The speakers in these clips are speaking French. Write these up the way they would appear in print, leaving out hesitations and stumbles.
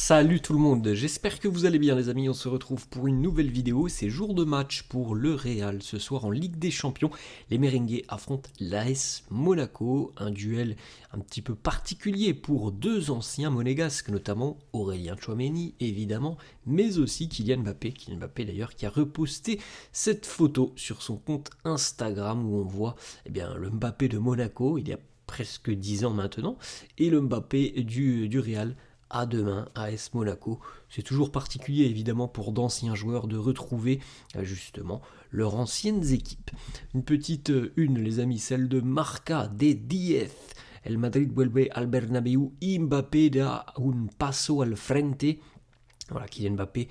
Salut tout le monde, j'espère que vous allez bien les amis, on se retrouve pour une nouvelle vidéo, c'est jour de match pour le Real, ce soir en Ligue des Champions, les Merengues affrontent l'AS Monaco, un duel un petit peu particulier pour deux anciens monégasques, notamment Aurélien Tchouaméni évidemment, mais aussi Kylian Mbappé d'ailleurs qui a reposté cette photo sur son compte Instagram où on voit le Mbappé de Monaco, il y a presque 10 ans maintenant, et le Mbappé du Real à demain, AS Monaco. C'est toujours particulier évidemment pour d'anciens joueurs de retrouver justement leurs anciennes équipes. Une petite une les amis, celle de Marca de 10. El Madrid vuelve al Bernabéu y Mbappé da un paso al frente. Voilà, Kylian Mbappé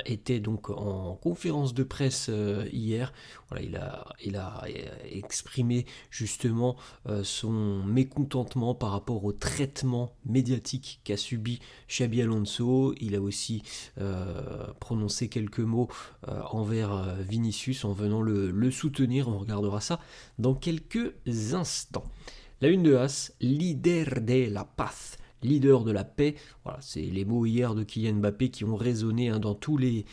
était donc en conférence de presse hier. Voilà, il a exprimé justement son mécontentement par rapport au traitement médiatique qu'a subi Xabi Alonso. Il a aussi prononcé quelques mots envers Vinicius en venant le soutenir. On regardera ça dans quelques instants. La une de As, leader de la paz. Leader de la paix, voilà, c'est les mots hier de Kylian Mbappé qui ont résonné dans tous les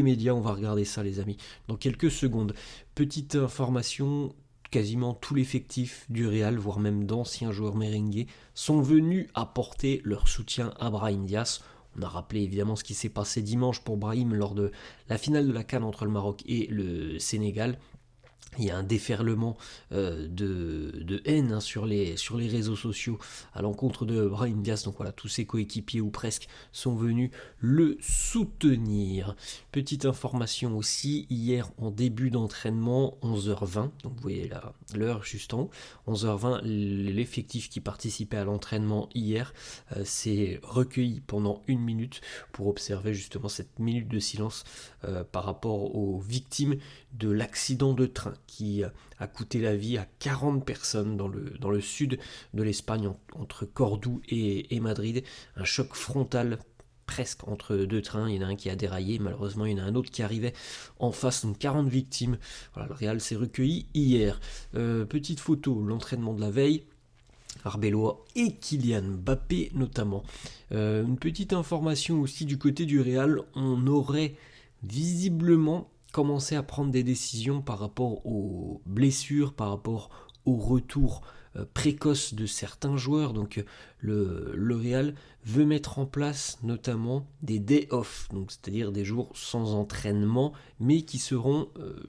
médias, on va regarder ça les amis, dans quelques secondes. Petite information, quasiment tout l'effectif du Real, voire même d'anciens joueurs merengues, sont venus apporter leur soutien à Brahim Diaz. On a rappelé évidemment ce qui s'est passé dimanche pour Brahim lors de la finale de la CAN entre le Maroc et le Sénégal. Il y a un déferlement de haine sur les réseaux sociaux à l'encontre de Brahim Diaz. Donc voilà, tous ses coéquipiers ou presque sont venus le soutenir. Petite information aussi, hier en début d'entraînement, 11h20, donc vous voyez l'heure juste en haut, 11h20, l'effectif qui participait à l'entraînement hier s'est recueilli pendant une minute pour observer justement cette minute de silence par rapport aux victimes de l'accident de train qui a coûté la vie à 40 personnes dans le sud de l'Espagne, entre Cordoue et Madrid. Un choc frontal presque entre deux trains, il y en a un qui a déraillé, malheureusement il y en a un autre qui arrivait en face, donc 40 victimes. Voilà, le Real s'est recueilli hier. Petite photo, l'entraînement de la veille, Arbeloa et Kylian Mbappé notamment. Une petite information aussi du côté du Real, on aurait visiblement commencer à prendre des décisions par rapport aux blessures, par rapport au retour précoce de certains joueurs. Donc le Real veut mettre en place notamment des day off, donc c'est-à-dire des jours sans entraînement, mais qui seront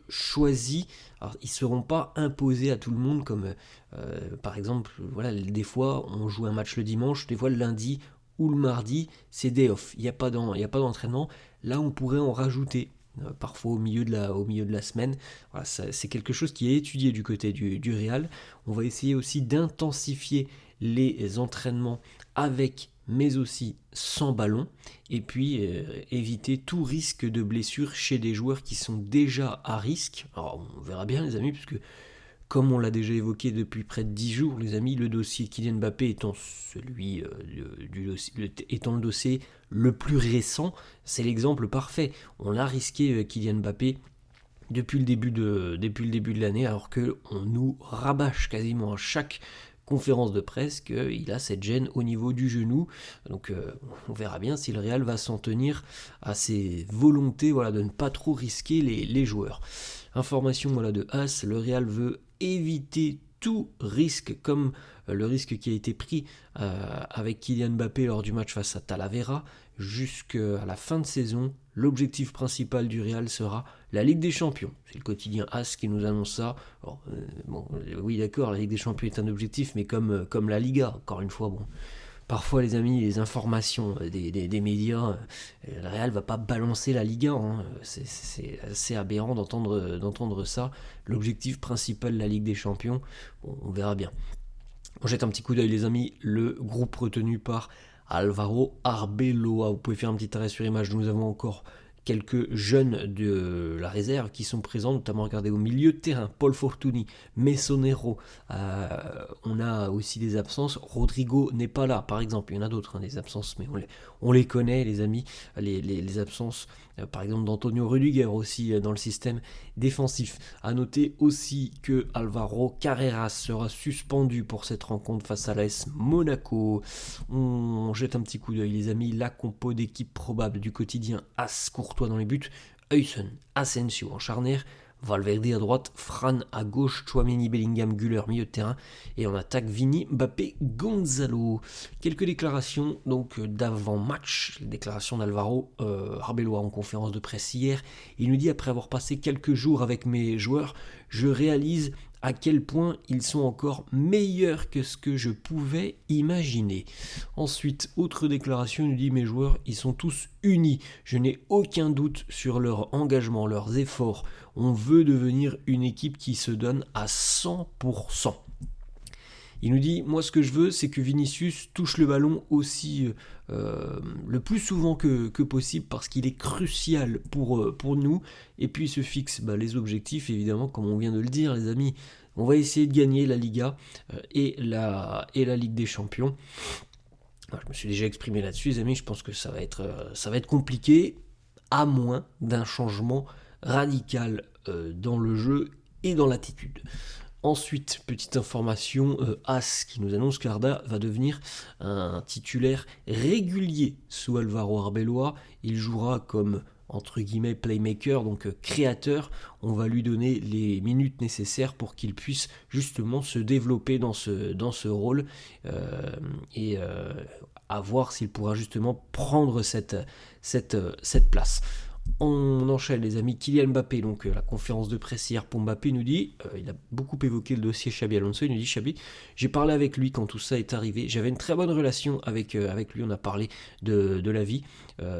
choisis. Alors, ils ne seront pas imposés à tout le monde comme par exemple, voilà, des fois on joue un match le dimanche, des fois le lundi ou le mardi, c'est day off. Il n'y a pas d'entraînement. Là, on pourrait en rajouter parfois au milieu de la semaine. Voilà, c'est quelque chose qui est étudié du côté du Real. On va essayer aussi d'intensifier les entraînements avec mais aussi sans ballon, et puis éviter tout risque de blessure chez des joueurs qui sont déjà à risque. Alors on verra bien les amis, puisque comme on l'a déjà évoqué depuis près de 10 jours, les amis, le dossier Kylian Mbappé étant étant le dossier le plus récent, c'est l'exemple parfait. On l'a risqué Kylian Mbappé depuis le début de l'année, alors qu'on nous rabâche quasiment à chaque conférence de presse qu'il a cette gêne au niveau du genou. Donc on verra bien si le Real va s'en tenir à ses volontés, voilà, de ne pas trop risquer les joueurs. Information de As, le Real veut éviter tout risque, comme le risque qui a été pris avec Kylian Mbappé lors du match face à Talavera. Jusqu'à la fin de saison, l'objectif principal du Real sera la Ligue des Champions. C'est le quotidien As qui nous annonce ça. Alors, oui d'accord, la Ligue des Champions est un objectif, mais comme la Liga, encore une fois, bon. Parfois, les amis, les informations des médias, le Real va pas balancer la Liga, hein. C'est assez aberrant d'entendre ça. L'objectif principal de la Ligue des Champions, bon, on verra bien. On jette un petit coup d'œil les amis, le groupe retenu par Álvaro Arbeloa. Vous pouvez faire un petit arrêt sur image, nous avons encore quelques jeunes de la réserve qui sont présents, notamment regardez au milieu de terrain, Paul Fortuny, Mesonero, on a aussi des absences, Rodrigo n'est pas là par exemple, il y en a d'autres des absences, mais on les connaît les amis, les absences par exemple d'Antonio Rudiger aussi dans le système défensif. A noter aussi que Alvaro Carreras sera suspendu pour cette rencontre face à l'AS Monaco. On jette un petit coup d'œil les amis, la compo d'équipe probable du quotidien: As Courtois dans les buts, Huysen, Asensio en charnière, Valverde à droite, Fran à gauche, Tchouaméni, Bellingham, Güler milieu de terrain, et en attaque Vini, Mbappé, Gonzalo. Quelques déclarations donc d'avant-match, les déclarations d'Alvaro Arbeloa en conférence de presse hier. Il nous dit: après avoir passé quelques jours avec mes joueurs, je réalise à quel point ils sont encore meilleurs que ce que je pouvais imaginer. Ensuite, autre déclaration, il nous dit: mes joueurs, ils sont tous unis. Je n'ai aucun doute sur leur engagement, leurs efforts. On veut devenir une équipe qui se donne à 100%. Il nous dit: moi ce que je veux, c'est que Vinicius touche le ballon aussi le plus souvent que possible, parce qu'il est crucial pour nous. Et puis il se fixe les objectifs, évidemment, comme on vient de le dire les amis. On va essayer de gagner la Liga et la Ligue des Champions. Je me suis déjà exprimé là-dessus les amis, je pense que ça va être compliqué, à moins d'un changement radical dans le jeu et dans l'attitude. Ensuite, petite information, As qui nous annonce qu'Arda va devenir un titulaire régulier sous Alvaro Arbeloa. Il jouera comme entre guillemets playmaker, donc créateur. On va lui donner les minutes nécessaires pour qu'il puisse justement se développer dans ce rôle et à voir s'il pourra justement prendre cette place. On enchaîne les amis, Kylian Mbappé, donc la conférence de presse hier pour Mbappé nous dit, il a beaucoup évoqué le dossier Xabi Alonso, il nous dit: Xabi, j'ai parlé avec lui quand tout ça est arrivé, j'avais une très bonne relation avec lui, on a parlé de la vie,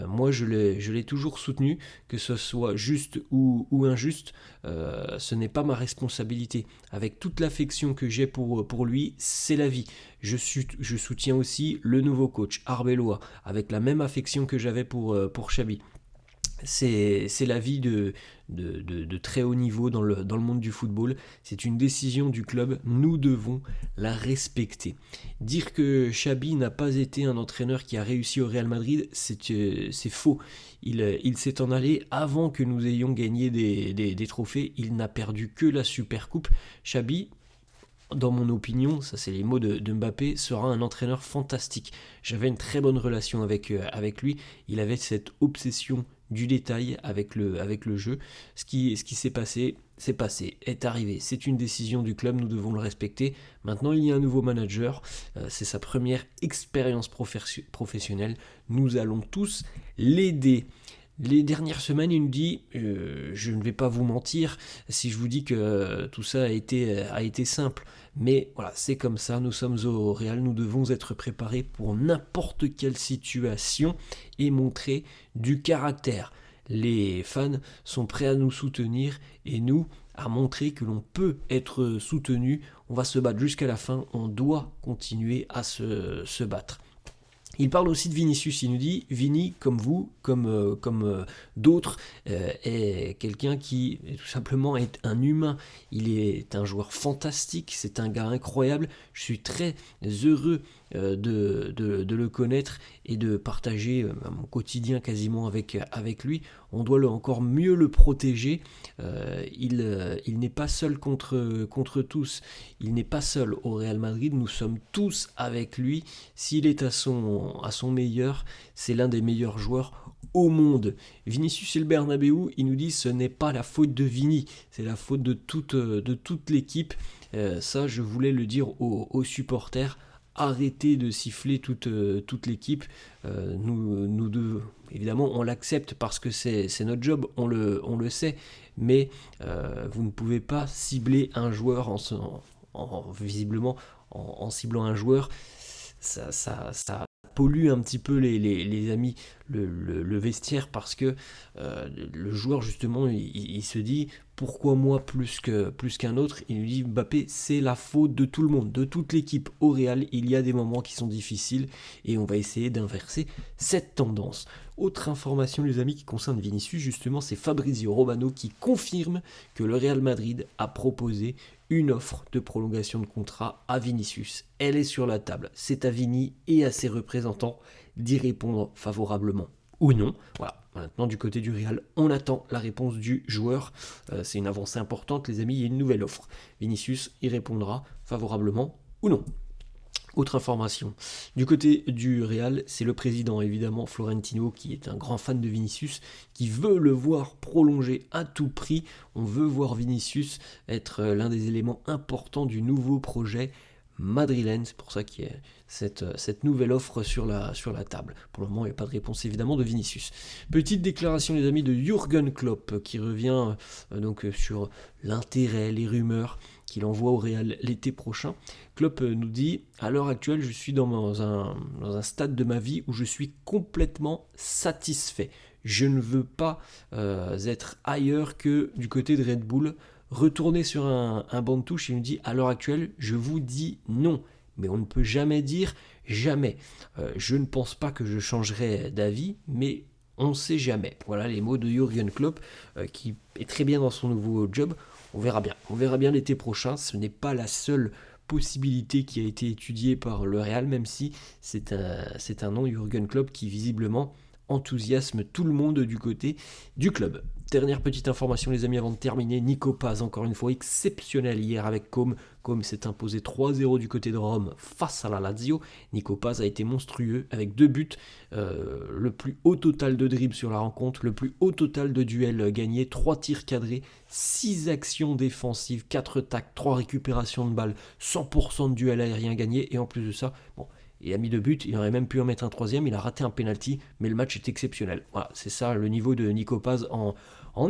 moi je l'ai toujours soutenu, que ce soit juste ou injuste, ce n'est pas ma responsabilité, avec toute l'affection que j'ai pour lui, c'est la vie. Je soutiens aussi le nouveau coach, Arbeloa, avec la même affection que j'avais pour Xabi. C'est la vie de très haut niveau dans le monde du football. C'est une décision du club, nous devons la respecter. Dire que Xabi n'a pas été un entraîneur qui a réussi au Real Madrid, c'est faux. Il s'est en allé avant que nous ayons gagné des trophées. Il n'a perdu que la Supercoupe. Xabi, dans mon opinion, ça c'est les mots de Mbappé, sera un entraîneur fantastique. J'avais une très bonne relation avec lui. Il avait cette obsession du détail avec le jeu. Ce qui s'est passé, c'est passé, est arrivé. C'est une décision du club, nous devons le respecter. Maintenant, il y a un nouveau manager. C'est sa première expérience professionnelle. Nous allons tous l'aider. Les dernières semaines, il nous dit, je ne vais pas vous mentir si je vous dis que tout ça a été simple. Mais voilà, c'est comme ça, nous sommes au Real, nous devons être préparés pour n'importe quelle situation et montrer du caractère. Les fans sont prêts à nous soutenir et nous à montrer que l'on peut être soutenu. On va se battre jusqu'à la fin, on doit continuer à se battre. Il parle aussi de Vinicius, il nous dit: Vini, comme vous, comme d'autres, est quelqu'un qui tout simplement est un humain. Il est un joueur fantastique, c'est un gars incroyable. Je suis très heureux de le connaître et de partager mon quotidien quasiment avec lui. On doit encore mieux le protéger. Il n'est pas seul contre tous. Il n'est pas seul au Real Madrid. Nous sommes tous avec lui. S'il est à son meilleur, c'est l'un des meilleurs joueurs au monde. Vinicius et le Bernabéu, il nous dit: ce n'est pas la faute de Vini, c'est la faute de toute l'équipe. Ça, je voulais le dire aux supporters. Arrêtez de siffler toute l'équipe. Nous deux, évidemment, on l'accepte parce que c'est notre job, on le sait, mais vous ne pouvez pas cibler un joueur visiblement en ciblant un joueur. Ça pollue un petit peu les amis, le vestiaire, parce que le joueur justement il se dit: Pourquoi moi plus qu'un autre? Il lui dit Mbappé, c'est la faute de tout le monde, de toute l'équipe. Au Real, il y a des moments qui sont difficiles et on va essayer d'inverser cette tendance. Autre information les amis qui concerne Vinicius, justement c'est Fabrizio Romano qui confirme que le Real Madrid a proposé une offre de prolongation de contrat à Vinicius. Elle est sur la table, c'est à Vini et à ses représentants d'y répondre favorablement ou non. Voilà. Maintenant, du côté du Real, on attend la réponse du joueur. C'est une avancée importante, les amis. Il y a une nouvelle offre. Vinicius y répondra favorablement ou non. Autre information, du côté du Real, c'est le président évidemment Florentino qui est un grand fan de Vinicius, qui veut le voir prolonger à tout prix. On veut voir Vinicius être l'un des éléments importants du nouveau projet madrilène, c'est pour ça qu'il y a cette nouvelle offre sur la table. Pour le moment, il n'y a pas de réponse évidemment de Vinicius. Petite déclaration les amis de Jürgen Klopp qui revient donc sur l'intérêt, les rumeurs qu'il envoie au Real l'été prochain. Klopp nous dit « À l'heure actuelle, je suis dans un stade de ma vie où je suis complètement satisfait. Je ne veux pas être ailleurs que du côté de Red Bull. » Retourner sur un banc de touche, il nous dit « À l'heure actuelle, je vous dis non. » Mais on ne peut jamais dire jamais. Je ne pense pas que je changerai d'avis, mais on ne sait jamais. Voilà les mots de Jürgen Klopp, qui est très bien dans son nouveau job. On verra bien. On verra bien l'été prochain. Ce n'est pas la seule possibilité qui a été étudiée par le Real, même si c'est un nom, Jürgen Klopp, qui visiblement enthousiasme tout le monde du côté du club. Dernière petite information les amis avant de terminer, Nico Paz encore une fois exceptionnel hier avec Côme. Côme s'est imposé 3-0 du côté de Rome face à la Lazio. Nico Paz a été monstrueux avec 2 buts, le plus haut total de dribbles sur la rencontre, le plus haut total de duels gagnés, 3 tirs cadrés, 6 actions défensives, 4 tacles, 3 récupérations de balles, 100% de duels aériens gagnés et en plus de ça, il a mis 2 buts, il aurait même pu en mettre un 3e, il a raté un penalty, mais le match est exceptionnel. Voilà, c'est ça le niveau de Nico Paz en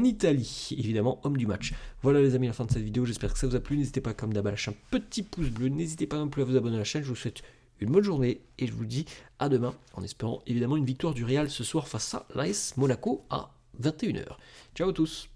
Italie, évidemment, homme du match. Voilà les amis, la fin de cette vidéo, j'espère que ça vous a plu, n'hésitez pas comme d'hab à lâcher un petit pouce bleu, n'hésitez pas non plus à vous abonner à la chaîne, je vous souhaite une bonne journée et je vous dis à demain, en espérant évidemment une victoire du Real ce soir face à l'AS Monaco à 21h. Ciao à tous.